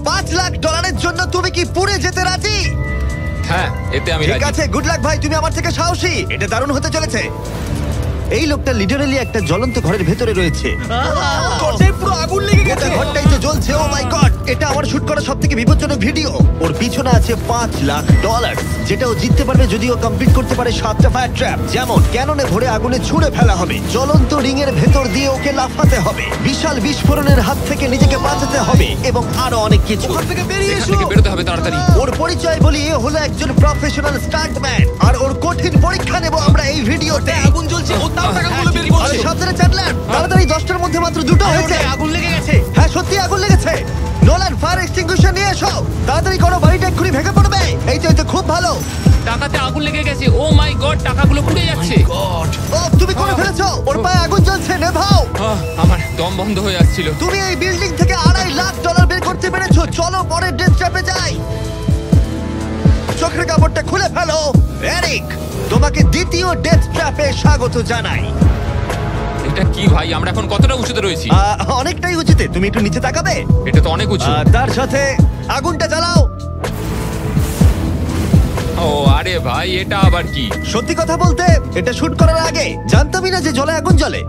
$5,00,000 জন্য তুমি কি পুড়ে যেতে রাজি? হ্যাঁ, এতে আমি ঠিক রাজি। আছে, গুড লাক ভাই, তুমি আমার থেকে সাহসী। এটা দারুণ হতে চলেছে। এই লোকটা লিটারালি একটা জ্বলন্ত ঘরের ভেতরে রয়েছে। ঘরটায় পুরো আগুন লেগে গোটা গেছে। ঘরটাই তো জ্বলছে। ও মাই গড, এটা আমার শুট করা সবথেকে বিপজ্জনক ভিডিও। ওর পিছনে আছে $5,00,000, যেটা ও জিততে পারবে যদি ও কমপ্লিট করতে পারে 7টা ফায়ার ট্র্যাপ। যেমন ক্যাননে ভরে আগুনে ছুঁড়ে ফেলা হবে, জ্বলন্ত রিং এর ভেতর দিয়ে ওকে লাফাতে হবে, বিশাল বিস্ফোরণের হাত থেকে নিজেকে বাঁচাতে হবে এবং আরো অনেক কিছু। ওখান থেকে বেরিয়ে এখান এসো। থেকে বেরোতে হবে তাড়াতাড়ি। ওর পরিচয় বলি, এ হলো একজন প্রফেশনাল স্টান্টম্যান, আর ওর কঠিন পরীক্ষা নেব আমরা এই ভিডিওতে। আগুন জ্বলছে, ও তাও টাকাগুলো বের আরে করছে। সাবধানে চ্যান্ডলার, তাড়াতাড়ি 10টার মধ্যে মাত্র 2টো হয়েছে। আগুন লেগে গেছে। হ্যাঁ, সত্যি আগুন লেগেছে। নোলান, ফায়ার এক্সটিংগুইশার নিয়ে এসো, তাড়াতাড়ি করো, বাড়িটা এক্ষুনি ভেঙে পড়বে। এই তো খুব ভালো। টাকাতে আগুন লেগে গেছে। ও মাই গড, টাকাগুলো পুড়ে যাচ্ছে। ও, তুমি করে ফেলেছো। ওর পায়ে আগুন জ্বলছে, নেভাও। আমার দম বন্ধ হয়ে আসছিল। তুমি এই বিল্ডিং থেকে $2.5 লাখ বের করতে পেরেছো। চলো পরের ডেথ ট্র্যাপে যাই। চোখের কাপড়টা খুলে ফেলো। এরিক, তোমাকে দ্বিতীয় ডেথ ট্র্যাপে স্বাগত জানাই। এটা কি ভাই, আমরা এখন কতটা উঁচুতে রয়েছি? অনেকটাই উঁচুতে, তুমি একটু নিচে তাকাবে। এটা তো অনেক উঁচু। তার সাথে আগুনটা জ্বালাও। ও আরে ভাই, এটা আবার কি? সত্যি কথা বলতে, এটা শুট করার আগে জানতামই না যে জলে আগুন জ্বলে।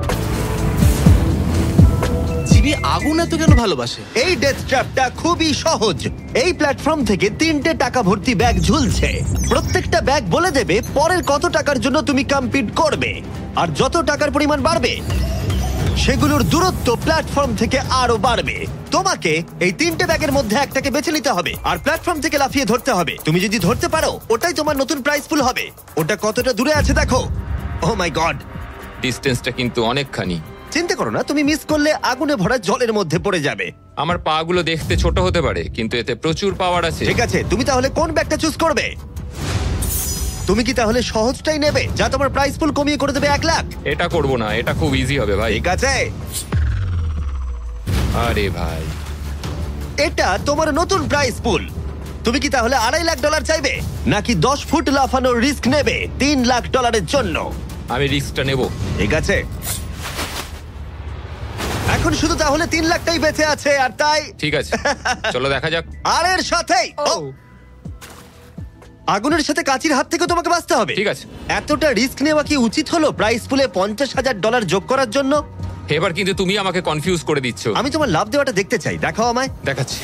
জিবি আগুন এত কেন ভালোবাসে? এই ডেথ ট্র্যাপটা খুবই সহজ। এই প্ল্যাটফর্ম থেকে 3টে টাকা ভর্তি ব্যাগ ঝুলছে। প্রত্যেকটা ব্যাগ বলে দেবে পরের কত টাকার জন্য তুমি কমপ্লিট করবে, আর যত টাকার পরিমাণ বাড়বে সেগুলোর দূরত্ব প্ল্যাটফর্ম থেকে আরো বাড়বে। তোমাকে এই 3টে ব্যাগের মধ্যে একটাকে বেছে নিতে হবে আর প্ল্যাটফর্ম থেকে লাফিয়ে ধরতে হবে। তুমি যদি ধরতে পারো, ওটাই তোমার নতুন প্রাইস পুল হবে। ওটা কতটা দূরে আছে দেখো। ও মাই গড, ডিস্টেন্সটা কিন্তু অনেকখানি। চিন্তা করো না, তুমি মিস করলে আগুনে ভরা জলের মধ্যে পড়ে যাবে। আমার পা গুলো দেখতে ছোট হতে পারে, কিন্তু এতে প্রচুর পাওয়ার আছে। ঠিক আছে, তুমি তাহলে কোন ব্যাগটা চুজ করবে? তুমি কি তাহলে সহজটাই নেবে, যা তোমার প্রাইস পুল কমিয়ে করে দেবে 1,00,000? এটা করব না, এটা খুব ইজি হবে ভাই। ঠিক আছে, আরে ভাই, এটা তোমার নতুন প্রাইস পুল। তুমি কি তাহলে $2.5 লাখ চাইবে, নাকি 10 ফুট লাফানোর রিস্ক নেবে $3,00,000 জন্য? আমি রিস্কটা নেব। ঠিক আছে, এখন শুধু তাহলে 3,00,000টাই বেঁচে আছে, আর তাই ঠিক আছে, চলো দেখা যাক। আর এর সাথেই আগুনের সাথে কাচির হাত থেকে তোমাকে বাঁচতে হবে। ঠিক আছে। এতটা রিস্ক নেওয়া কি উচিত হলো প্রাইস পুলে $50,000 যোগ করার জন্য? এবার কিন্তু তুমি আমাকে কনফিউজ করে দিচ্ছ। আমি তোমার লাভ দেওয়াটা দেখতে চাই, দেখাও আমায়। দেখাচ্ছি।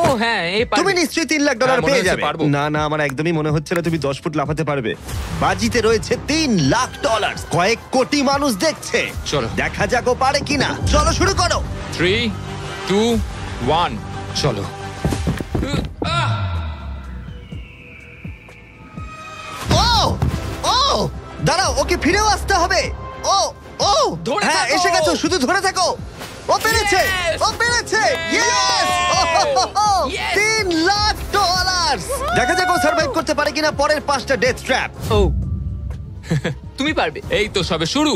ও হ্যাঁ, এই তুমি নিশ্চয়ই $3,00,000 হ্যাঁ, মনে পেয়ে হচ্ছে যাবে। পারবো। না না, আমার একদমই মনে হচ্ছে না তুমি 10 ফুট লাফাতে পারবে। বাজিতে রয়েছে $3,00,000, কয়েক কোটি মানুষ দেখছে। চলো। দেখা যাক ও পারে কিনা। চলো শুরু করো। 3, 2, 1, চলো। ও ও, দাঁড়াও, ওকে ফিরেও আসতে হবে। ও ও, ধরে হ্যাঁ, থাকো। এসে গেছো, শুধু ধরে থাকো। ও পেরেছে, Yes! ও পেরেছে। ইয়েস! Yes! $3,00,000। দেখা যাক ও সার্ভাইভ করতে পারে কিনা পরের 5টা ডেথ ট্র্যাপ। ও তুমি পারবে। এই তো সবে শুরু।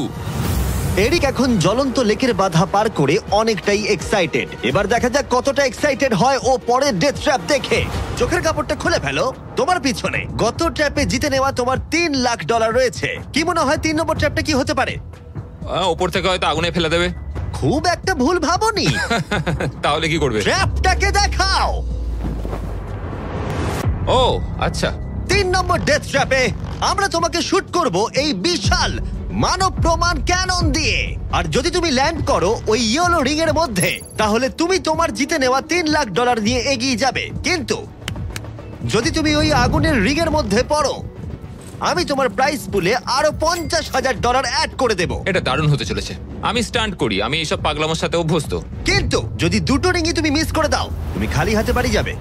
এরিক এখন জ্বলন্ত লেকের বাধা পার করে অনেকটাই এক্সাইটেড। এবার দেখা যাক কতটা এক্সাইটেড হয় ও পরের ডেথ ট্র্যাপ দেখে। চোখের কাপড়টা খুলে ফেলো। তোমার পিছনে গত ট্র্যাপে জিতে নেওয়া তোমার $3,00,000 রয়েছে। কি মনে হয় 3 নম্বর ট্র্যাপটা কি হতে পারে? ওপর থেকে হয়তো আগুনে ফেলে দেবে। খুব একটা ভুল ভাবনি। তাহলে কি করবে? ট্র্যাপটাকে দেখাও। ও আচ্ছা। 3 নম্বর ডেথ ট্র্যাপে আমরা তোমাকে শুট করব এই বিশাল মানব প্রমাণ ক্যানন দিয়ে। আর যদি তুমি ল্যান্ড করো ওই ইয়েলো রিং এর মধ্যে, তাহলে তুমি তোমার জিতে নেওয়া $3,00,000 নিয়ে এগিয়ে যাবে। কিন্তু যদি তুমি ওই আগুনের রিং এর মধ্যে পড়ো, আমি তোমার প্রাইস পুলে আরো $50,000 অ্যাড করে দেব। এটা দারুণ হতে চলেছে। আমি স্টান্ট করি, আমি এইসব পাগলামোর সাথে অভ্যস্ত। কিন্তু যদি দুটো রিংই তুমি মিস করে দাও, তুমি খালি হাতে বাড়ি যাবে।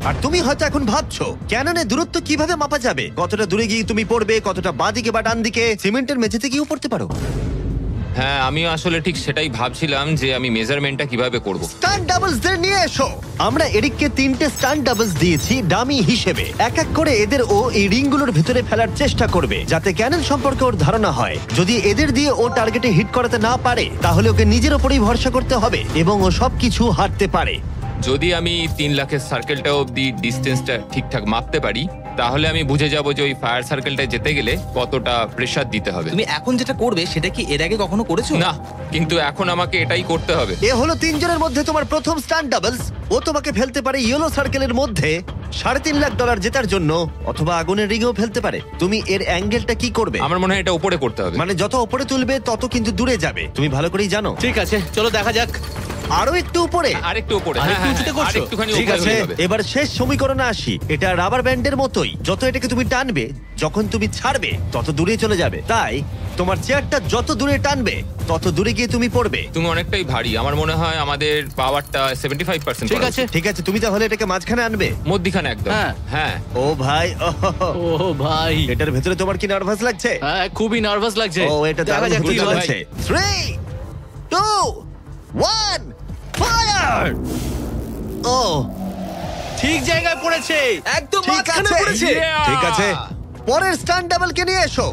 আর তুমি হয়তো এখন ভাবছো, ক্যাননে দূরত্ব কিভাবে মাপা যাবে? কতটা দূরে গিয়ে তুমি পড়বে, কতটা বাঁদিকে বা ডান দিকে? সিমেন্টের মেঝেতে গিয়েও পড়তে পারো। হ্যাঁ, আমি আসলে ঠিক সেটাই ভাবছিলাম যে আমি মেজারমেন্টটা কিভাবে করব। স্টান্ট ডাবলসদের নিয়ে এসো। আমরা এরিককে 3টে স্টান্ট ডাবলস দিয়েছি ডামি হিসেবে। এক এক করে এদের ও এই রিংগুলোর ভেতরে ফেলার চেষ্টা করবে, যাতে ক্যানন সম্পর্কে ওর ধারণা হয়। যদি এদের দিয়ে ও টার্গেটে হিট করাতে না পারে, তাহলে ওকে নিজের ওপরেই ভরসা করতে হবে এবং ও সবকিছু হারতে পারে। যদি আমি 3 লাখের সার্কেলটা অবধি ডিস্টেন্সটা ঠিকঠাক মাপতে পারি, তাহলে আমি বুঝে যাব যে ওই ফায়ার সার্কেলটায় যেতে গেলে কতটা প্রেসার দিতে হবে। তুমি এখন যেটা করবে সেটা কি এর আগে কখনো করেছো? না, কিন্তু এখন আমাকে এটাই করতে হবে। এ হলো তিনজনের মধ্যে তোমার প্রথম স্টান্ট ডাবলস। ও তোমাকে ফেলতে পারে ইয়েলো সার্কেলের মধ্যে $3.5 লাখ জেতার জন্য, অথবা আগুনের রিংও ফেলতে পারে। তুমি এর অ্যাঙ্গেলটা কি করবে? আমার মনে হয় এটা উপরে করতে হবে। মানে যত উপরে তুলবে তত কিন্তু দূরে যাবে, তুমি ভালো করেই জানো। ঠিক আছে, চলো দেখা যাক। আরো একটু উপরে। আরেকটু উপরে। আরেকটু উঁচুতে করছো? আরেকটুখানি ঠিক উপরে আছে, হলেই হবে। এবার শেষ সমীকরণে আসি। এটা রাবার ব্যান্ডের মতোই, যত এটাকে তুমি টানবে, যখন তুমি ছাড়বে তত দূরে চলে যাবে। তাই তোমার চেয়ারটা যত দূরে টানবে তত দূরে গিয়ে তুমি পড়বে। তুমি অনেকটাই ভারী, আমার মনে হয় আমাদের পাওয়ারটা 75%। ঠিক আছে। ঠিক আছে, তুমি তাহলে এটাকে মাঝখানে আনবে। মধ্যিখানে একদম। হ্যাঁ। হ্যাঁ। ও ভাই, ও ভাই, এটার ভেতরে তোমার কি নার্ভাস লাগছে? হ্যাঁ খুবই নার্ভাস লাগছে। ও, এটা দেখা দারুণ যাক কি ঘুরে হয়। যাচ্ছে। 3, 2, 1, ফায়ার! ও, ঠিক জায়গায় পড়েছে, একদম ঠিক মাঝখানে আছে, পড়েছে। Yeah! ঠিক আছে। পরের স্টান্ট ডাবলকে নিয়ে এসো।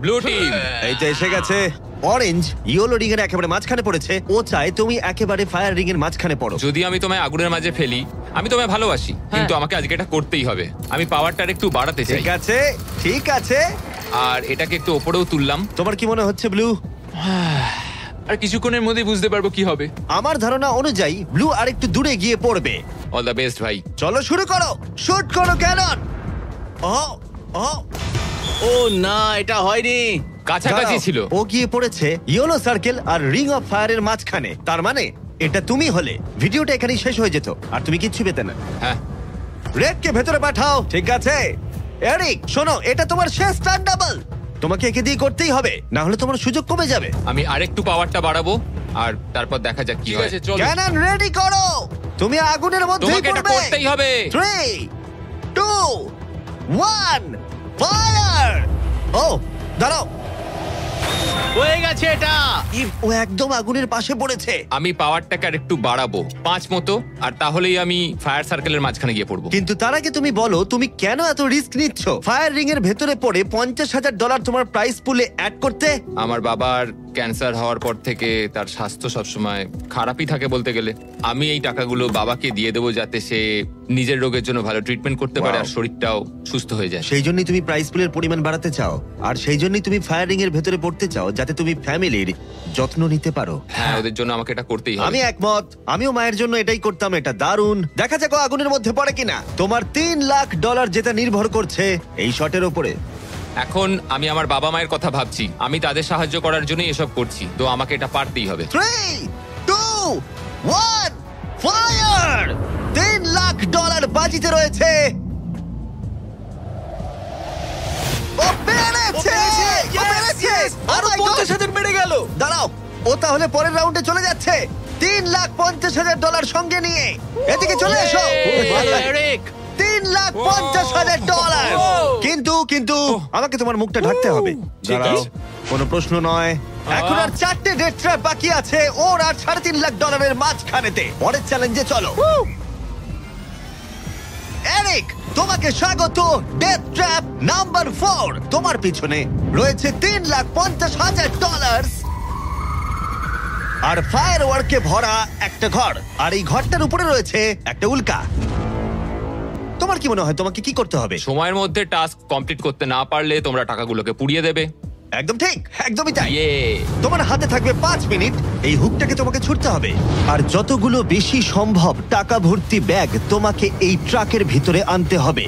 Blue team. এই তো এসে গেছে। অরেঞ্জ ইয়েলো রিং এর একেবারে মাঝখানে পড়েছে। ও চায় তুমি একেবারে ফায়ার রিং এর মাঝখানে পড়ো। যদি আমি তোমায় আগুনের মাঝে ফেলি, আমি তোমায় ভালোবাসি, কিন্তু আমাকে আজকে এটা করতেই হবে। আমি পাওয়ারটা একটু বাড়াতে চাই। ঠিক আছে, ঠিক আছে। আর এটাকে একটু ওপরেও তুললাম। তোমার কি মনে হচ্ছে ব্লু? আর কিছুক্ষণের মধ্যেই বুঝতে পারবো কি হবে। আমার ধারণা অনুযায়ী ব্লু আরেকটু দূরে গিয়ে পড়বে। অল দ্য বেস্ট ভাই। চলো শুরু করো, শুট করো ক্যানন। ও, ও, ও না, এটা হয়নি। কাছাকাছি দাঁড়াও। ছিল। ও গিয়ে পড়েছে ইয়েলো সার্কেল আর রিং অফ ফায়ারের মাঝখানে। তার মানে এটা তুমি হলে ভিডিওটা এখানেই শেষ হয়ে যেত আর তুমি কিচ্ছু পেতে না। হ্যাঁ। রেডকে ভেতরে পাঠাও। ঠিক আছে এরিক, শোনো, এটা তোমার শেষ স্টান্ট ডাবল। তোমাকে একে দিয়ে করতেই হবে, না হলে তোমার সুযোগ কমে যাবে। আমি আরেকটু পাওয়ারটা বাড়াবো আর তারপর দেখা যাক কি ঠিক হয়। আছে, চলো। ক্যানন রেডি করো, তুমি আগুনের মধ্যেই তোমাকে এটা পড়বে। করতেই হবে। 3, 2, 1, ফায়ার! ও, দাঁড়াও। হয়ে গেছে এটা। ও একদম আগুনের পাশে পড়েছে। আমি পাওয়ারটাকে আর একটু বাড়াবো 5 মতো, আর তাহলেই আমি ফায়ার সার্কেলের মাঝখানে গিয়ে পড়বো। কিন্তু তার আগে তুমি বলো, তুমি কেন এত রিস্ক নিচ্ছ ফায়ার রিং এর ভেতরে পড়ে $50,000 তোমার প্রাইস পুলে অ্যাড করতে? আমার বাবার ক্যান্সার হওয়ার পর থেকে তার স্বাস্থ্য সবসময় খারাপই থাকে বলতে গেলে। আমি এই টাকাগুলো বাবাকে দিয়ে দেবো যাতে সে নিজের রোগের জন্য ভালো ট্রিটমেন্ট করতে পারে Wow. আর শরীরটাও সুস্থ হয়ে যায়। সেই জন্যই তুমি প্রাইস পুলের পরিমাণ বাড়াতে চাও, আর সেই জন্যই তুমি ফায়ার রিং এর ভেতরে পড়তে চাও যাতে তুমি ফ্যামিলির যত্ন নিতে পারো। হ্যাঁ, ওদের জন্য আমাকে এটা করতেই হবে। আমি একমত, আমিও মায়ের জন্য এটাই করতাম। এটা দারুণ। দেখা যাক ও আগুনের মধ্যে পড়ে কিনা। তোমার $3 লাখ যেটা নির্ভর করছে এই শটের উপরে। এখন আমি আমার বাবা মায়ের কথা ভাবছি, আমি তাদের সাহায্য করার জন্যই এসব করছি, তো আমাকে এটা পারতেই হবে। 3, 2, 1, ফায়ার! $3 লাখ বাজিতে রয়েছে। ও পেরেছে! ও পেরেছে! আরো Oh my God! 50,000 বেড়ে গেল। দাঁড়াও, ও তাহলে পরের রাউন্ডে চলে যাচ্ছে $3,50,000 সঙ্গে নিয়ে। এদিকে চলে এসো। ভালো এরিক। $3,50,000। কিন্তু আমাকে তোমার মুখটা ঢাকতে হবে। ঠিক দাঁড়াও, আছে। কোনো প্রশ্ন নয়। এখন আর 4টে ডেথ ট্র্যাপ বাকি আছে, ওর আর $3.5 লাখ মাঝখানেতে। পরের চ্যালেঞ্জে চলো। এরিক, তোমাকে স্বাগত ডেথ ট্র্যাপ নাম্বার 4। তোমার পিছনে রয়েছে $3,50,000 আর ফায়ার ওয়ার্কে ভরা একটা ঘর, আর এই ঘরটার উপরে রয়েছে একটা উল্কা। তোমার কি মনে হয় তোমাকে কি করতে হবে? সময়ের মধ্যে টাস্ক কমপ্লিট করতে না পারলে তোমরা টাকাগুলোকে পুড়িয়ে দেবে। একদম ঠিক, একদমই তাই। ইয়ে। তোমার হাতে থাকবে 5 মিনিট। এই হুকটাকে তোমাকে ছুটতে হবে, আর যতগুলো বেশি সম্ভব টাকা ভর্তি ব্যাগ তোমাকে এই ট্রাকের ভিতরে আনতে হবে।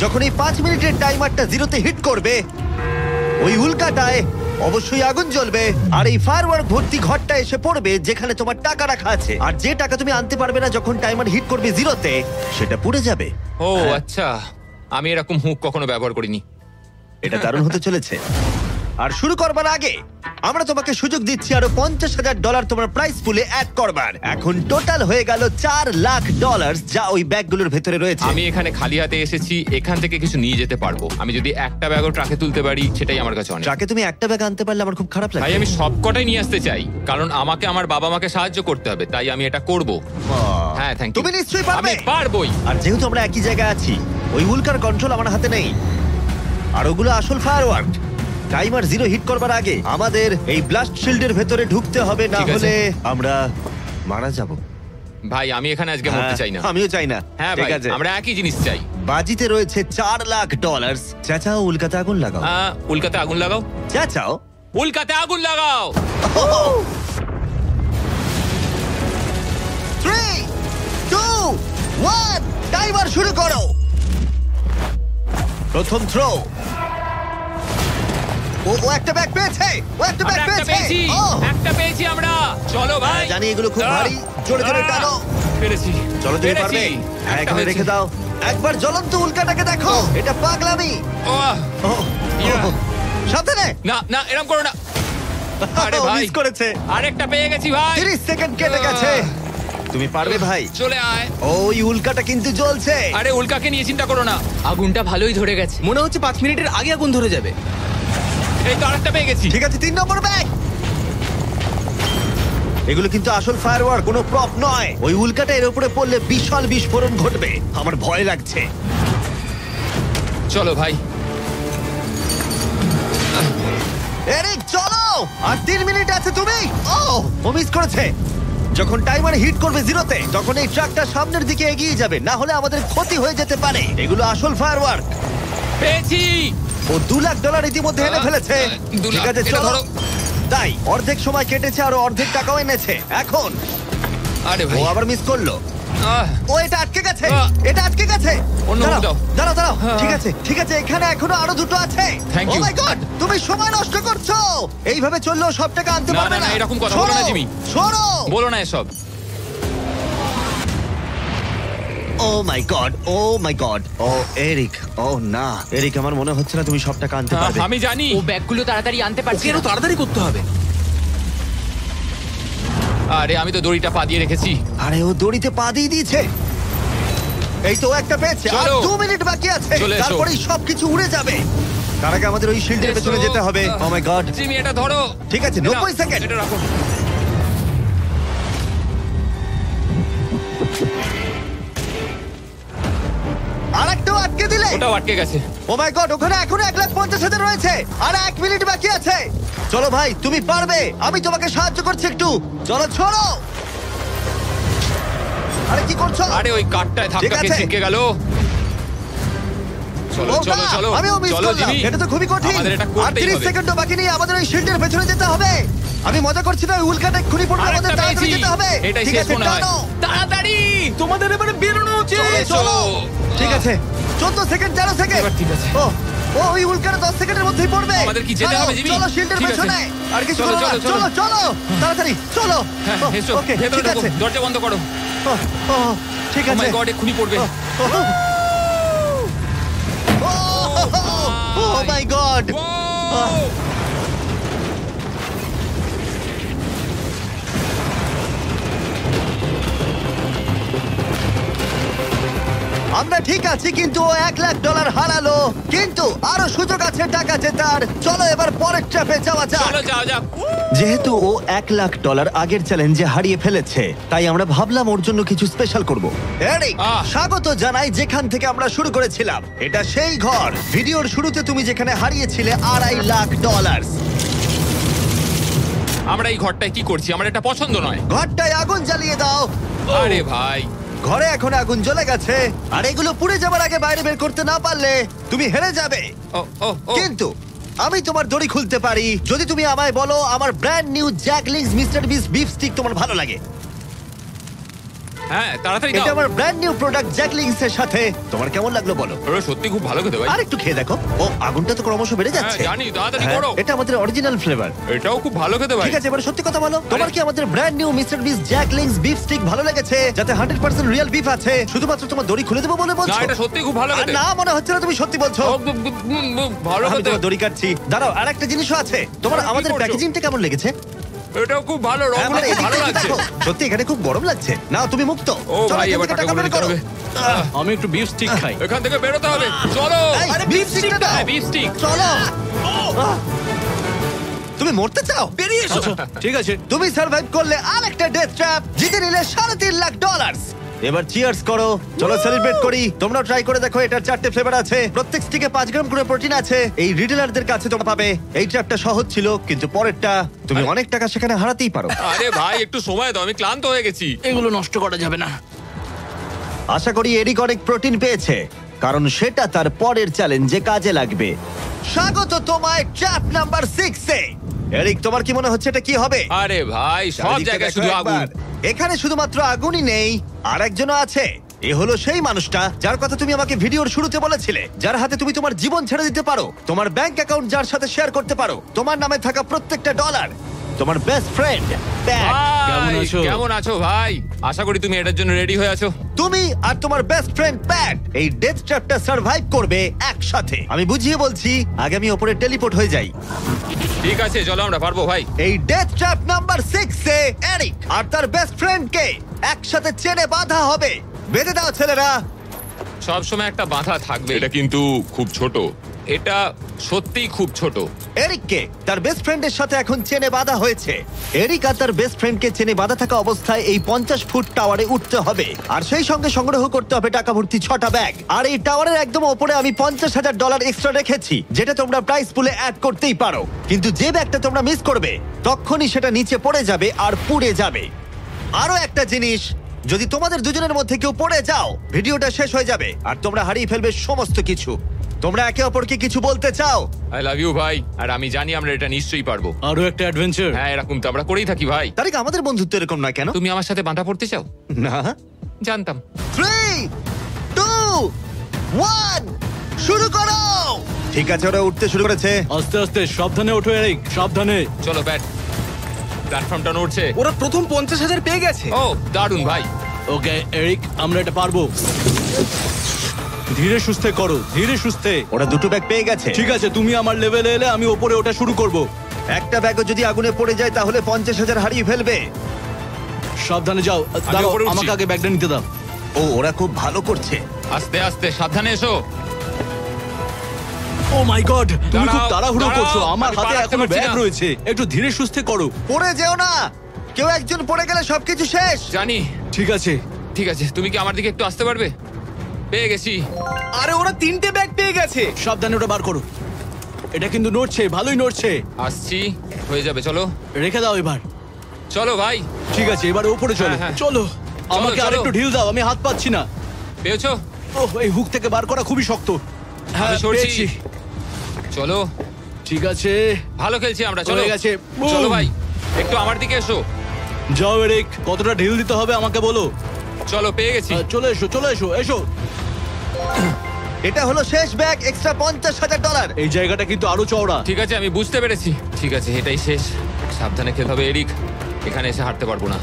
যখন এই 5 মিনিটের টাইমারটা 0-তে হিট করবে, ওই উল্কাটায় অবশ্যই আগুন জ্বলবে, আর এই ফায়ারওয়ার্ক ভর্তি ঘরটা এসে পড়বে যেখানে তোমার টাকা রাখা আছে। আর যে টাকা তুমি আনতে পারবে না যখন টাইমার হিট করবে 0-তে, সেটা পুড়ে যাবে। ও আচ্ছা, আমি এরকম হুক কখনো ব্যবহার করিনি। এটা দারুণ হতে চলেছে। আর শুরু করবার আগে আমরা তোমাকে সুযোগ দিচ্ছি আরো $50,000 তোমার প্রাইস পুলে অ্যাড করবার। এখন টোটাল হয়ে গেল $4 লাখ, যা ওই ব্যাগগুলোর ভেতরে রয়েছে। আমি এখানে খালি হাতে এসেছি, এখান থেকে কিছু নিয়ে যেতে পারবো। আমি যদি একটা ব্যাগও ট্রাকে তুলতে পারি সেটাই আমার কাছে অনেক। ট্রাকে তুমি একটা ব্যাগ আনতে পারলে আমার খুব খারাপ ভাই লাগে। আমি সবকটাই নিয়ে আসতে চাই, কারণ আমাকে আমার বাবা মাকে সাহায্য করতে হবে, তাই আমি এটা করব। হ্যাঁ, থ্যাংক ইউ। তুমি নিশ্চয়ই পারবে। আমি পারবোই। আর যেহেতু আমরা একই জায়গায় আছি, ওই উল্কার কন্ট্রোল আমার হাতে নেই, আর ওগুলো আসল ফায়ারওয়ার্ক। টাইমার 0 হিট করবার আগে আমাদের এই ব্লাস্ট শিল্ডের ভেতরে ঢুকতে হবে, না ঠিক আছে। হলে আমরা মারা যাব। ভাই আমি এখানে আজকে মরতে চাই না। আমিও চাই না। হ্যাঁ ঠিক ভাই, আছে। আমরা একই জিনিস চাই। বাজিতে রয়েছে $4,00,000। চাচাও উল্কাতে আগুন লাগাও। উল্কাতে আগুন লাগাও, চাচাও। উল্কাতে আগুন লাগাও। 3, 2, 1, টাইমার শুরু করো। প্রথম থ্রো। ও একটা ব্যাগ পেয়েছে, ও একটা ব্যাগ আমরা একটা পেয়েছে। পেয়েছি, ও, একটা পেয়েছি আমরা। চলো ভাই, জানি এগুলো খুব ভারী, জোরে জোরে টানো। পেরেছি, চলো তুমি পেরেছি। পারবে। হ্যাঁ, একটা এখানে হয়েছে। রেখে দাও। একবার জ্বলন্ত উল্কাটাকে দেখো, এটা পাগলামি। ওহ, ও, ইয়া। সাবধানে। না না, এরকম করো না। আরে ও, ভাই, মিস করেছে। আরেকটা পেয়ে গেছি ভাই। 30 সেকেন্ড কেটে গেছে। তুমি পারবে ভাই। চলে আয়। ওই উল্কাটা কিন্তু জ্বলছে। আরে উল্কাকে নিয়ে চিন্তা করো না। আগুনটা ভালোই ধরে গেছে। মনে হচ্ছে 5 মিনিটের আগে আগুন ধরে যাবে। এই তো আরেকটা পেয়ে গেছি। ঠিক আছে, 3 নম্বর ব্যাগ। এগুলো কিন্তু আসল ফায়ারওয়ার্ক, কোনো প্রপ নয়। ওই উল্কাটা এর উপরে পড়লে বিশাল বিস্ফোরণ ঘটবে। আমার ভয় লাগছে। চলো ভাই। এরিক চলো, আর 3 মিনিট আছে। তুমি ও মিস করেছে। যখন টাইমার হিট করবে 0-তে, তখন এই ট্রাকটা সামনের দিকে এগিয়ে যাবে, না হলে আমাদের ক্ষতি হয়ে যেতে পারে। এগুলো আসল ফায়ারওয়ার্ক। পেয়েছি। ও $2,00,000 ইতিমধ্যে এনে ফেলেছে। 2 ঠিক লাখ, আছে এটা চলো। ধরো। তাই অর্ধেক সময় কেটেছে আর অর্ধেক টাকাও এনেছে। এখন আরে ও ভাই, আবার মিস করলো। ও এটা আটকে গেছে, এটা আটকে গেছে। অন্য মুখ দাও। দাঁড়াও দাঁড়াও। হ্যাঁ। ঠিক আছে ঠিক আছে, এখানে এখনো আরো দুটো আছে। Thank ও you. মাই গড, তুমি সময় নষ্ট করছো। এইভাবে চললেও সব টাকা আনতে না, পারবে না, না। না, এরকম কথা বলো না, জিমি। সরো। বলো না এসব। ও মাই গড, ও মাই গড। ও এরিক, ও না এরিক, আমার মনে হচ্ছে না তুমি সব টাকা আনতে পারবে। আমি জানি। ও ব্যাগগুলো তাড়াতাড়ি আনতে পারছি ওকে না। আরো তাড়াতাড়ি করতে হবে। আরে আমি তো দড়িটা পা দিয়ে রেখেছি। আরে ও দড়িতে পা দিয়ে দিয়েছে। এই তো একটা পেয়েছে। আর চলো। 2 মিনিট বাকি আছে, চলে এসো। তারপরেই সবকিছু উড়ে যাবে। তার আগে আমাদের ওই শিল্ডের পেছনে এসো। যেতে হবে। ও মাই গড। জিমি এটা ধরো। ঠিক আছে, 90 সেকেন্ড। এটা রাখো। আরেকটাও আটকে দিলে। ওটাও আটকে গেছে। ও মাই গড, ওখানে এখনো 1,50,000 রয়েছে। আর 1 মিনিট বাকি আছে। চলো ভাই, তুমি পারবে। আমি তোমাকে সাহায্য করছি একটু। চলো ছোড়ো। আরে কি করছো? আরে ওই কাঠটায় ঠিক ধাক্কা আছে। খেয়ে ছিটকে গেল। চলো ও চলো না, চলো। আমিও মিস চলো করলাম। জিমি। এটা তো খুবই কঠিন। আমাদের এটা আর করতেই 30 হবে। সেকেন্ডও বাকি নেই, আমাদের ওই শিল্ডের পেছনে যেতে হবে। আমি মজা করছি না, ওই উল্কাটা এক্ষুনি পড়বে, আরেকটা আমাদের তাড়াতাড়ি পেয়েছি। যেতে হবে। এটাই ঠিক শেষ আছে, মনে হয়। টানো। তাড়াতাড়ি তোমাদের এবারে বেরোনো উচিত। চলো। ঠিক আছে, 14 সেকেন্ড, 13 সেকেন্ড। এবার ঠিক আছে। ও ও ওই উল্কাটা 10 সেকেন্ডের মধ্যেই পড়বে। আমাদের কি যেতে চলো, হবে, জিমি? চলো শিল্ডের ঠিক আছে। পেছনে। আর কিছু চলো, করো না। চলো, চলো চলো তাড়াতাড়ি চলো। হ্যাঁ, ও, এসো। ওকে, ভেতরে ঠিক ঢোকো। আছে। দরজা বন্ধ করো। ও, ও, ঠিক ও আছে। মাই গড, এক্ষুনি পড়বে। ও মাই গড। ও! আমরা ঠিক আছি, কিন্তু ও $1,00,000 হারালো। কিন্তু আরো সুযোগ আছে টাকা জেতার। চলো এবার পরের ট্র্যাপে যাওয়া যাক। চলো যাও যাও। যেহেতু ও $1,00,000 আগের চ্যালেঞ্জে হারিয়ে ফেলেছে, তাই আমরা ভাবলাম ওর জন্য কিছু স্পেশাল করব। এরিক, স্বাগত জানাই যেখান থেকে আমরা শুরু করেছিলাম। এটা সেই ঘর ভিডিওর শুরুতে তুমি যেখানে হারিয়েছিলে $2.5 লাখ। আমরা এই ঘরটায় কি করছি? আমার এটা পছন্দ নয়। ঘরটায় আগুন জ্বালিয়ে দাও। আরে ভাই, ঘরে এখন আগুন জ্বলে গেছে, আর এগুলো পুড়ে যাবার আগে বাইরে বের করতে না পারলে তুমি হেরে যাবে। ও ও ও কিন্তু আমি তোমার দড়ি খুলতে পারি যদি তুমি আমায় বলো আমার ব্র্যান্ড নিউ জ্যাকলিংস মিস্টার বিস বিফ স্টিক তোমার ভালো লাগে। হ্যাঁ, তাড়াতাড়ি এটা দাও। আমার ব্র্যান্ড নিউ প্রোডাক্ট জ্যাকলিংস এর সাথে। তোমার কেমন লাগলো বলো? ওরা সত্যি খুব ভালো খেতে ভাই। আর একটু খেয়ে দেখো। ও আগুনটা তো ক্রমশ বেড়ে হ্যাঁ, যাচ্ছে। জানি, তাড়াতাড়ি হ্যাঁ, করো। এটা আমাদের অরিজিনাল ফ্লেভার। এটাও খুব ভালো খেতে ভাই। ঠিক আছে, এবার সত্যি কথা বলো, তোমার কি আমাদের ব্র্যান্ড নিউ মিস্টার বিস জ্যাকলিংস বিফ স্টিক ভালো লেগেছে, যাতে 100% রিয়েল বিফ আছে? শুধুমাত্র তোমার দড়ি খুলে দেবো বলে না, বলছো? এটা সত্যি খুব ভালো আর খেতে। না, মনে হচ্ছে না তুমি সত্যি বলছো। ভালো আমি খেতে। তোমার দড়ি কাটছি। দাঁড়াও, আর একটা জিনিসও আছে। তোমার কি আমাদের করছো? প্যাকেজিংটা কেমন লেগেছে? এটাও খুব ভালো, হ্যাঁ, রংগুলো মানে খুব এদিক ভালো থেকে লাগছে। দেখো। সত্যি এখানে খুব গরম লাগছে। না, তুমি মুক্ত। ও চলো, ভাই, এখান এবার থেকে টাকা টাকা বের দিতে করো। হবে। আমি একটু বিফ স্টিক খাই। এখান থেকে বেরোতে হবে। চলো। এই, আরে, beef beef stick stick টা দাও। হ্যাঁ, beef stick। চলো। তুমি মরতে চাও? বেরিয়ে এসো। ঠিক আছে। তুমি সার্ভাইভ করলে আরেকটা ডেথ ট্র্যাপ, জিতে নিলে $3.5 লাখ। এবার চিয়ার্স করো। চলো সেলিব্রেট করি। তোমরাও ট্রাই করে দেখো। এটার 4টে ফ্লেভার আছে, প্রত্যেক স্টিকে 5 গ্রাম করে প্রোটিন আছে। এই রিটেলারদের কাছে তোমরা পাবে। এই ট্র্যাপটা সহজ ছিল, কিন্তু পরেরটা তুমি অনেক টাকা সেখানে হারাতেই পারো। আরে ভাই, একটু সময় দাও, আমি ক্লান্ত হয়ে গেছি। এগুলো নষ্ট করা যাবে না। আশা করি এরিক অনেক প্রোটিন পেয়েছে। কারণ সেটা তার পরের চ্যালেঞ্জে কাজে লাগবে। স্বাগত তোমায় ট্র্যাপ নাম্বার 6 এ। এরিক, তোমার কি মনে হচ্ছে এটা কি হবে? আরে ভাই সব চারিদিকে জায়গায় দেখো শুধু আগুন। একবার। এখানে শুধুমাত্র আগুনই নেই, আর একজনও আছে। এ হলো সেই মানুষটা যার কথা তুমি আমাকে ভিডিওর শুরুতে বলেছিলে, যার হাতে তুমি তোমার জীবন ছেড়ে দিতে পারো, তোমার ব্যাংক অ্যাকাউন্ট যার সাথে শেয়ার করতে পারো, তোমার নামে থাকা প্রত্যেকটা ডলার, তোমার বেস্ট ফ্রেন্ড। কেমন ভাই, আছো? কেমন আছো ভাই? আশা করি তুমি এটার জন্য রেডি হয়ে আছো। তুমি আর তোমার বেস্ট ফ্রেন্ড প্যাট এই ডেথ ট্র্যাপটা সার্ভাইভ করবে একসাথে। আমি বুঝিয়ে বলছি, আগে আমি ওপরে টেলিপোর্ট হয়ে যাই। ঠিক আছে, চলো আমরা পারবো ভাই। এই ডেথ ট্র্যাপ নাম্বার 6 এ এরিক আর তার বেস্ট ফ্রেন্ডকে একসাথে চেনে বাঁধা হবে। বেঁধে দাও ছেলেরা। সব সময় একটা বাধা থাকবে। এটা কিন্তু খুব ছোট। এটা সত্যিই খুব ছোট। এরিককে তার বেস্ট ফ্রেন্ডের সাথে এখন চেনে বাঁধা হয়েছে। এরিক আর তার বেস্ট ফ্রেন্ডকে চেনে বাঁধা থাকা অবস্থায় এই 50 ফুট টাওয়ারে উঠতে হবে, আর সেই সঙ্গে সংগ্রহ করতে হবে টাকা ভর্তি 6টা ব্যাগ। আর এই টাওয়ারের একদম ওপরে আমি $50,000 এক্সট্রা রেখেছি, যেটা তোমরা প্রাইস পুলে অ্যাড করতেই পারো। কিন্তু যে ব্যাগটা তোমরা মিস করবে তখনই সেটা নিচে পড়ে যাবে আর পুড়ে যাবে। আরো একটা জিনিস, যদি তোমাদের দুজনের মধ্যে কেউ পড়ে যাও, ভিডিওটা শেষ হয়ে যাবে আর তোমরা হারিয়ে ফেলবে সমস্ত কিছু। তোমরা একে অপরকে কিছু বলতে চাও? আই লাভ ইউ ভাই, আর আমি জানি আমরা এটা নিশ্চয়ই পারবো। আরো একটা অ্যাডভেঞ্চার। হ্যাঁ, এরকম তো আমরা করেই থাকি ভাই। তারিক, আমাদের বন্ধুত্ব এরকম নয় কেন? তুমি আমার সাথে বাঁধা পড়তে চাও? না। জানতাম। 3, 2, 1, শুরু করো। ঠিক আছে, ওরা উঠতে শুরু করেছে। আস্তে আস্তে, সাবধানে ওঠো এরিক, সাবধানে। চলো ব্যাট, প্ল্যাটফর্মটা নড়ছে। ওরা প্রথম 50,000 পেয়ে গেছে। ও দারুণ ভাই। ওকে এরিক, আমরা এটা পারবো। ধীরে সুস্থে করো, ধীরে সুস্থে। ওরা দুটো ব্যাগ পেয়ে গেছে। ঠিক আছে, তুমি আমার লেভেলে এলে আমি ওপরে ওটা শুরু করব। একটা ব্যাগও যদি আগুনে পড়ে যায় তাহলে 50,000 হারিয়ে ফেলবে। সাবধানে যাও। দাঁড়াও, উপরে উঠছি। আমাকে আগে ব্যাগটা নিতে দাও। ও, ওরা খুব ভালো করছে। আস্তে আস্তে, সাবধানে এসো। ও মাই গড, তুমি খুব দাঁড়াও, তাড়াহুড়ো দাঁড়াও, করছো। আমার আমি হাতে পা রাখতে এখনো পারছি ব্যাগ না। রয়েছে, একটু ধীরে সুস্থে করো। পড়ে যেও না, কেউ একজন পড়ে গেলে সবকিছু শেষ। জানি। ঠিক আছে। ঠিক আছে, তুমি কি আমার দিকে একটু আসতে পারবে? পেয়ে গেছি। আরে ওরা 3টে ব্যাগ পেয়ে গেছে। সাবধানে ওটা বার করো। এটা কিন্তু নড়ছে, ভালোই নড়ছে। আসছি, হয়ে যাবে। চলো রেখে দাও এবার। চলো ভাই। ঠিক আছে, এবার উপরে চলো। হ্যাঁ, হ্যাঁ। চলো, আমাকে চলো। আরেকটু ঢিল দাও, আমি হাত পাচ্ছি না। পেয়েছো? ওহ, এই হুক থেকে বার করা খুবই শক্ত। হ্যাঁ, আমি সরছি। পেয়েছি। চলো, ঠিক আছে, ভালো খেলছি আমরা। চলো হয়ে গেছে। চলো বুম। ভাই, একটু আমার দিকে এসো। যাও এরিক, কতটা ঢিল দিতে হবে আমাকে বলো। চলো, পেয়ে গেছি। চলে এসো, চলে এসো, এসো। এটা হলো শেষ ব্যাগ, এক্সট্রা $50,000। এই জায়গাটা কিন্তু আরো চওড়া। ঠিক আছে, আমি বুঝতে পেরেছি। ঠিক আছে, এটাই শেষ। সাবধানে খেলতে হবে এরিক, এখানে এসে হারতে পারবো না।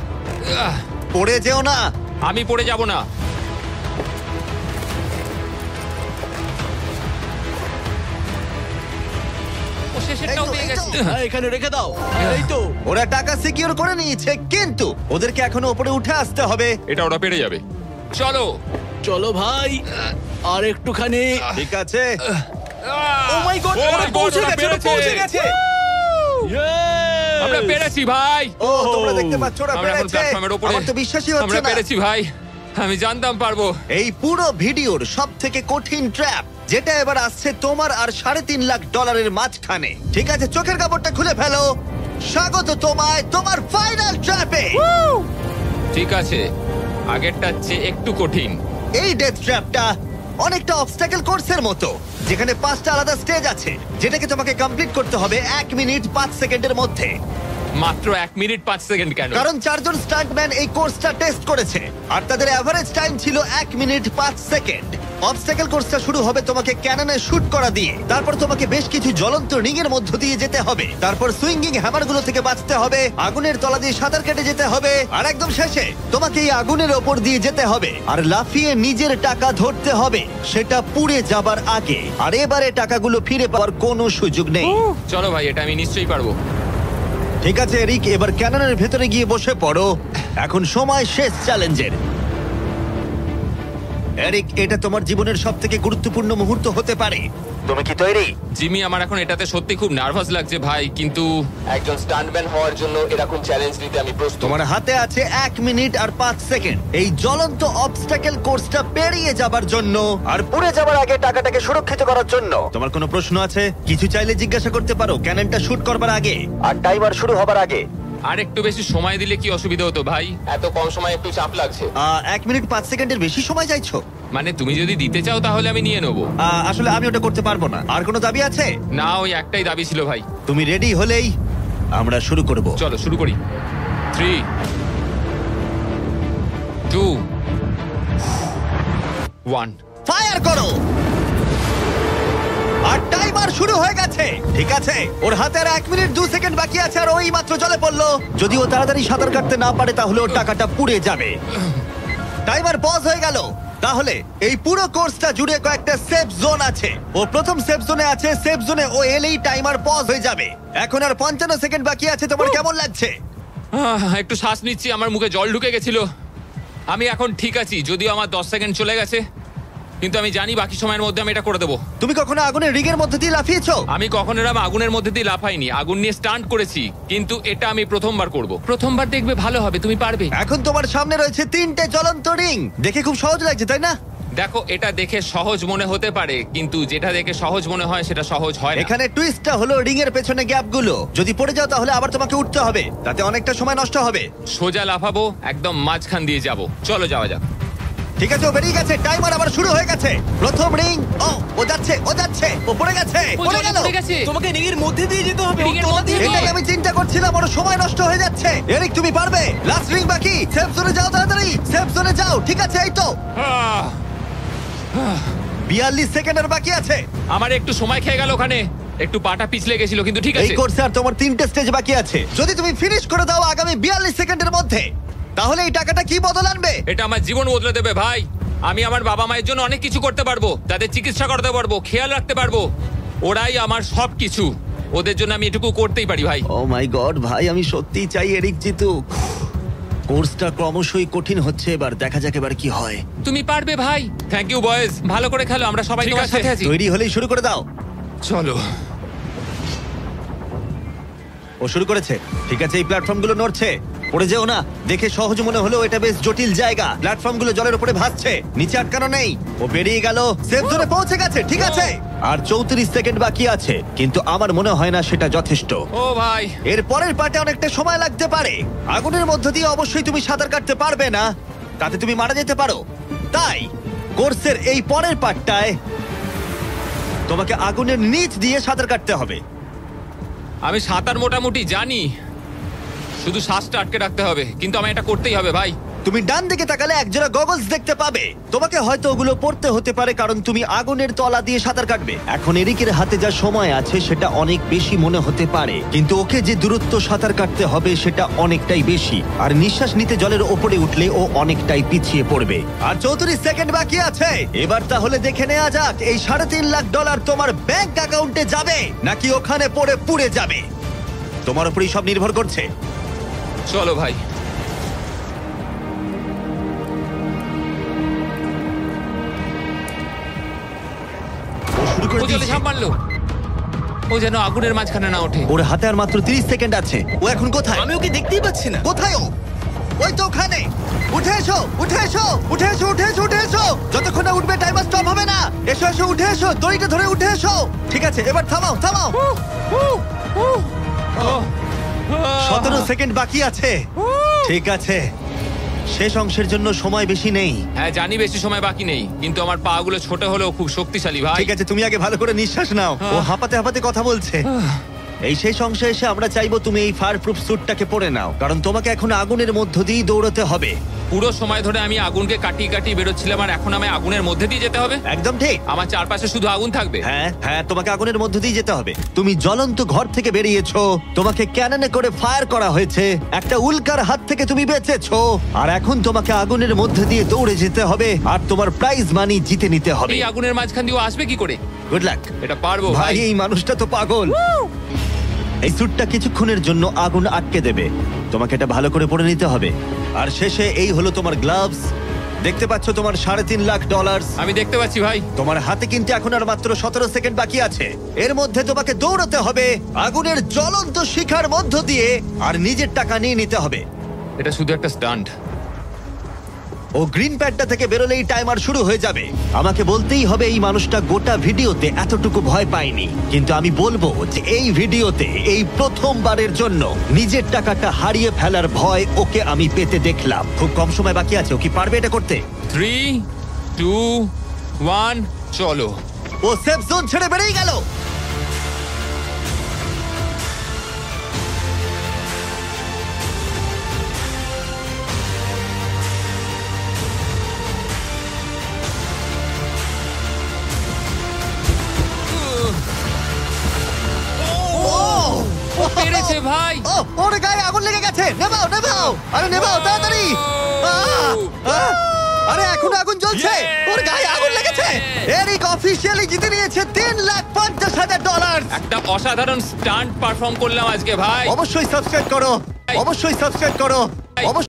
পড়ে যেও না। আমি পড়ে যাব না। ও, শেষেরটাও এই তো, পেয়ে এই তো। গেছি। হ্যাঁ, এখানে রেখে দাও। এই তো। ওরা টাকা সিকিউর করে নিয়েছে, কিন্তু ওদেরকে এখনো উপরে উঠে আসতে হবে। এটা ওরা পেরে যাবে। চলো। চলো ভাই, আর একটুখানি। ঠিক আছে, ও মাই গড, ওরা পৌঁছে গেছে, ওরা পৌঁছে গেছে। Yes! আমরা পেরেছি ভাই। ও তোমরা দেখতে পাচ্ছ ওরা আমরা এখন পেরেছে। প্ল্যাটফর্মের উপরে। আমার তো বিশ্বাসই হচ্ছে আমরা না। পেরেছি ভাই, আমি জানতাম পারবো। এই পুরো ভিডিওর সব থেকে কঠিন ট্র্যাপ, যেটা এবার আসছে তোমার আর $3.5 লাখ মাঝখানে। ঠিক আছে, চোখের কাপড়টা খুলে ফেলো। স্বাগত তোমায় তোমার ফাইনাল ট্র্যাপে। ঠিক আছে, আগেরটার চেয়ে একটু কঠিন। এই ডেথ ট্র্যাপটা অনেকটা অবস্টাকেল কোর্সের মতো, যেখানে 5টা আলাদা স্টেজ আছে, যেটাকে তোমাকে কমপ্লিট করতে হবে 1 মিনিট 5 সেকেন্ডের মধ্যে। মাত্র 1 মিনিট 5 সেকেন্ড কেন? কারণ 4 জন স্টান্টম্যান এই কোর্সটা টেস্ট করেছে, আর তাদের এভারেজ টাইম ছিল 1 মিনিট 5 সেকেন্ড। অবস্টাকেল কোর্সটা শুরু হবে তোমাকে ক্যাননে শুট করা দিয়ে, তারপর তোমাকে বেশ কিছু জ্বলন্ত রিং এর মধ্য দিয়ে যেতে হবে, তারপর সুইঙ্গিং হ্যামারগুলো থেকে বাঁচতে হবে, আগুনের তলা দিয়ে সাঁতার কেটে যেতে হবে, আর একদম শেষে তোমাকে এই আগুনের ওপর দিয়ে যেতে হবে আর লাফিয়ে নিজের টাকা ধরতে হবে, সেটা পুড়ে যাবার আগে। আর এবারে টাকাগুলো ফিরে পাওয়ার কোনো সুযোগ নেই। চলো ভাই, এটা আমি নিশ্চয়ই পারবো। ঠিক আছে এরিক, এবার ক্যাননের ভেতরে গিয়ে বসে পড়ো। এখন সময় শেষ চ্যালেঞ্জের। এরিক, এটা তোমার জীবনের সবথেকে গুরুত্বপূর্ণ মুহূর্ত হতে পারে। তুমি কি তৈরি? জিমি, আমার এখন এটাতে সত্যি খুব নার্ভাস লাগছে ভাই, কিন্তু একজন স্টান্টম্যান হওয়ার জন্য এরকম চ্যালেঞ্জ নিতে আমি প্রস্তুত। তোমার হাতে আছে 1 মিনিট আর 5 সেকেন্ড এই জ্বলন্ত অবস্টাকেল কোর্সটা পেরিয়ে যাবার জন্য আর পুড়ে যাবার আগে টাকাটাকে সুরক্ষিত করার জন্য। তোমার কোনো প্রশ্ন আছে? কিছু চাইলে জিজ্ঞাসা করতে পারো ক্যাননটা শুট করবার আগে আর টাইমার শুরু হবার আগে। আর একটু বেশি সময় দিলে কি অসুবিধা হতো ভাই? এত কম সময় একটু চাপ লাগছে। 1 মিনিট 5 সেকেন্ডের বেশি সময় চাইছো? মানে তুমি যদি দিতে চাও তাহলে আমি নিয়ে নেবো। আসলে আমি ওটা করতে পারবো না। আর কোনো দাবি আছে? না, ওই একটাই দাবি ছিল ভাই। তুমি রেডি হলেই আমরা শুরু করব। চলো শুরু করি। 3 2 1 ফায়ার করো। আর টাইমার শুরু হয়ে গেছে। ঠিক আছে, ওর হাতে আর 1 মিনিট 2 সেকেন্ড বাকি আছে, আর ওই মাত্র জলে পড়লো। যদি ও তাড়াতাড়ি সাঁতার কাটতে না পারে তাহলে ওর টাকাটা পুড়ে যাবে। টাইমার পজ হয়ে গেল। তাহলে এই পুরো কোর্সটা জুড়ে কয়েকটা সেফ জোন আছে। ও প্রথম সেফ জোনে আছে। সেফ জোনে ও এলেই টাইমার পজ হয়ে যাবে। এখন আর 55 সেকেন্ড বাকি আছে। তোমার কেমন লাগছে? একটু শ্বাস নিচ্ছি, আমার মুখে জল ঢুকে গেছিল। আমি এখন ঠিক আছি, যদিও আমার 10 সেকেন্ড চলে গেছে, কিন্তু আমি জানি বাকি সময়ের মধ্যে আমি এটা করে দেবো। তুমি কখনো আগুনের রিগের মধ্যে দিয়ে লাফিয়েছো? আমি কখনো এরকম আগুনের মধ্যে দিয়ে লাফাইনি, আগুন নিয়ে স্টান্ট করেছি, কিন্তু এটা আমি প্রথমবার করব। প্রথমবার দেখবে ভালো হবে, তুমি পারবে। এখন তোমার সামনে রয়েছে 3টে জ্বলন্ত রিং। দেখে খুব সহজ লাগছে, তাই না? দেখো, এটা দেখে সহজ মনে হতে পারে, কিন্তু যেটা দেখে সহজ মনে হয় সেটা সহজ হয় না। এখানে টুইস্টটা হলো রিং এর পেছনে গ্যাপগুলো। যদি পড়ে যাও তাহলে আবার তোমাকে উঠতে হবে, তাতে অনেকটা সময় নষ্ট হবে। সোজা লাফাবো, একদম মাঝখান দিয়ে যাব। চলো যাওয়া যাক। ঠিক আছে, ও বেরিয়ে গেছে। টাইমার আবার শুরু হয়ে গেছে। প্রথম রিং। ও যাচ্ছে, ও পড়ে গেছে। পড়ে গেল। তোমাকে রিংয়ের মধ্যে দিয়ে যেতে হবে। রিংয়ের ও তলা মধ্যে দিয়ে দিয়ে। এটাই আমি চিন্তা করছিলাম, ওর সময় নষ্ট হয়ে যাচ্ছে। এরিক, তুমি পারবে। লাস্ট রিং বাকি। সেফ জোনে যাও, তাড়াতাড়ি সেফ জোনে যাও। ঠিক আছে, এই তো আহ, 42 সেকেন্ড আর বাকি আছে। আমার একটু সময় খেয়ে গেল ওখানে, একটু পাটা পিছলে গেছিল, কিন্তু ঠিক এই আছে। কোর্সে আর তোমার 3টে স্টেজ বাকি আছে। যদি তুমি ফিনিশ করে দাও আগামী 42 সেকেন্ডের মধ্যে, তাহলে এই টাকাটা কি বদল আনবে? এটা আমার জীবন বদলে দেবে ভাই। আমি আমার বাবা মায়ের জন্য অনেক কিছু করতে পারবো, তাদের চিকিৎসা করতে পারবো, খেয়াল রাখতে পারবো। ওরাই আমার সবকিছু, ওদের জন্য আমি এটুকু করতেই পারি ভাই। ও মাই গড ভাই, আমি সত্যিই চাই এরিক জিতুক। কোর্সটা ক্রমশই কঠিন হচ্ছে, এবার দেখা যাক এবার কি হয়। তুমি পারবে ভাই। থ্যাংক ইউ বয়েজ, ভালো করে খেলো, আমরা সবাই তোমার সাথে আছি। তৈরি হলেই শুরু করে দাও। চলো। ও শুরু করেছে। ঠিক আছে, এই প্ল্যাটফর্মগুলো নড়ছে, পড়ে যেও না। দেখে সহজ মনে হলেও এটা বেশ জটিল জায়গা। প্ল্যাটফর্মগুলো জলের উপরে ভাসছে, নিচে আটকানো নেই। ও বেরিয়ে গেল, সেফ জোনে পৌঁছে গেছে। ঠিক আছে, আর 34 সেকেন্ড বাকি আছে, কিন্তু আমার মনে হয় না সেটা যথেষ্ট। ও ভাই, এর পরের পার্টে অনেকটা সময় লাগতে পারে। আগুনের মধ্য দিয়ে অবশ্যই তুমি সাঁতার কাটতে পারবে না, তাতে তুমি মারা যেতে পারো। তাই কোর্সের এই পরের পার্টটায় তোমাকে আগুনের নিচ দিয়ে সাঁতার কাটতে হবে। আমি সাঁতার মোটামুটি জানি, শুধু শ্বাসটা আটকে রাখতে হবে, কিন্তু আমি এটা করতেই হবে ভাই। তুমি ডান দিকে তাকালে একজোড়া গগলস দেখতে পাবে। তোমাকে হয়তো ওগুলো পড়তে হতে পারে, কারণ তুমি আগুনের তলা দিয়ে সাঁতার কাটবে। এখন এরিকের হাতে যা সময় আছে সেটা অনেক বেশি মনে হতে পারে, কিন্তু ওকে যে দূরত্ব সাঁতার কাটতে হবে সেটা অনেকটাই বেশি। আর নিঃশ্বাস নিতে জলের ওপরে উঠলে ও অনেকটাই পিছিয়ে পড়বে। আর 34 সেকেন্ড বাকি আছে। এবার তাহলে দেখে নেওয়া যাক এই $3.5 লাখ তোমার ব্যাংক অ্যাকাউন্টে যাবে নাকি ওখানে পড়ে পুড়ে যাবে। তোমার উপরই সব নির্ভর করছে। চলো ভাই। শুরু করে ও জলে দিয়েছে। ঝাঁপ মারলো, ও যেন আগুনের মাঝখানে না ওঠে। ওর হাতে আর মাত্র 30 সেকেন্ড আছে। ও এখন কোথায়? আমি ওকে দেখতেই পাচ্ছি না। কোথায় ও? ওই তো ওখানে। উঠে এসো, উঠে এসো, উঠে এসো, উঠে এসো, উঠে এসো। যতক্ষণ না উঠবে টাইমার স্টপ হবে না। এসো এসো, উঠে এসো, দড়িটা ধরে উঠে এসো। ঠিক আছে, এবার থামাও, থামাও। 17 সেকেন্ড বাকি আছে। ঠিক আছে, শেষ অংশের জন্য সময় বেশি নেই। হ্যাঁ জানি বেশি সময় বাকি নেই, কিন্তু আমার পা গুলো ছোট হলেও খুব শক্তিশালী ভাই। ঠিক আছে, তুমি আগে ভালো করে নিঃশ্বাস নাও। ও হাঁপাতে হাঁপাতে কথা বলছে। এই শেষ অংশে এসে আমরা চাইবো তুমি এই ফায়ার প্রুফ স্যুটটাকে পরে নাও, কারণ তোমাকে এখন আগুনের মধ্য দিয়ে দৌড়তে হবে। পুরো সময় ধরে আমি আগুনকে কাটিয়ে কাটিয়ে বেরোচ্ছিলাম, আর এখন আমি আগুনের মধ্যে দিয়ে যেতে হবে। একদম ঠিক। আমার চারপাশে শুধু আগুন থাকবে। হ্যাঁ হ্যাঁ, তোমাকে আগুনের মধ্য দিয়ে যেতে হবে। তুমি জ্বলন্ত ঘর থেকে বেরিয়েছো, তোমাকে ক্যাননে করে ফায়ার করা হয়েছে, একটা উল্কার হাত থেকে তুমি বেঁচেছো, আর এখন তোমাকে আগুনের মধ্যে দিয়ে দৌড়ে যেতে হবে, আর তোমার প্রাইজ মানি জিতে নিতে হবে। এই আগুনের মাঝখান দিয়ে ও আসবে কি করে? Good luck. এটা পারবো ভাই, ভাই। এই মানুষটা তো পাগল। এই স্যুটটা কিছুক্ষণের জন্য আগুন আটকে দেবে, তোমাকে এটা ভালো করে পরে নিতে হবে। আর শেষে এই হলো তোমার গ্লাভস। দেখতে পাচ্ছ তোমার $3.5 লাখ। আমি দেখতে পাচ্ছি ভাই। তোমার হাতে কিন্তু এখন আর মাত্র 17 সেকেন্ড বাকি আছে। এর মধ্যে তোমাকে দৌড়াতে হবে আগুনের জ্বলন্ত শিখার মধ্য দিয়ে, আর নিজের টাকা নিয়ে নিতে হবে। এটা শুধু একটা স্টান্ট। ও গ্রিন প্যাডটা থেকে বেরোলেই টাইমার শুরু হয়ে যাবে। আমাকে বলতেই হবে এই মানুষটা গোটা ভিডিওতে এতটুকু ভয় পায়নি, কিন্তু আমি বলবো যে এই ভিডিওতে এই প্রথমবারের জন্য নিজের টাকাটা হারিয়ে ফেলার ভয় ওকে আমি পেতে দেখলাম। খুব কম সময় বাকি আছে, ও কি পারবে এটা করতে? 3, 2, 1, চলো। ও সেফ জোন ছেড়ে বেরিয়ে গেল। পেরেছে ভাই। ও ওর গায়ে আগুন লেগে গেছে। নেভাও নেভাও, আরে নেভাও তাড়াতাড়ি। আহ! আহ! আরে এখনো আগুন জ্বলছে, ওর গায়ে আগুন লেগেছে। এরিক অফিশিয়ালি জিতে নিয়েছে $3,50,000। একটা অসাধারণ স্টান্ট পারফর্ম করলাম আজকে ভাই। অবশ্যই সাবস্ক্রাইব করো, অবশ্যই সাবস্ক্রাইব করো, অবশ্যই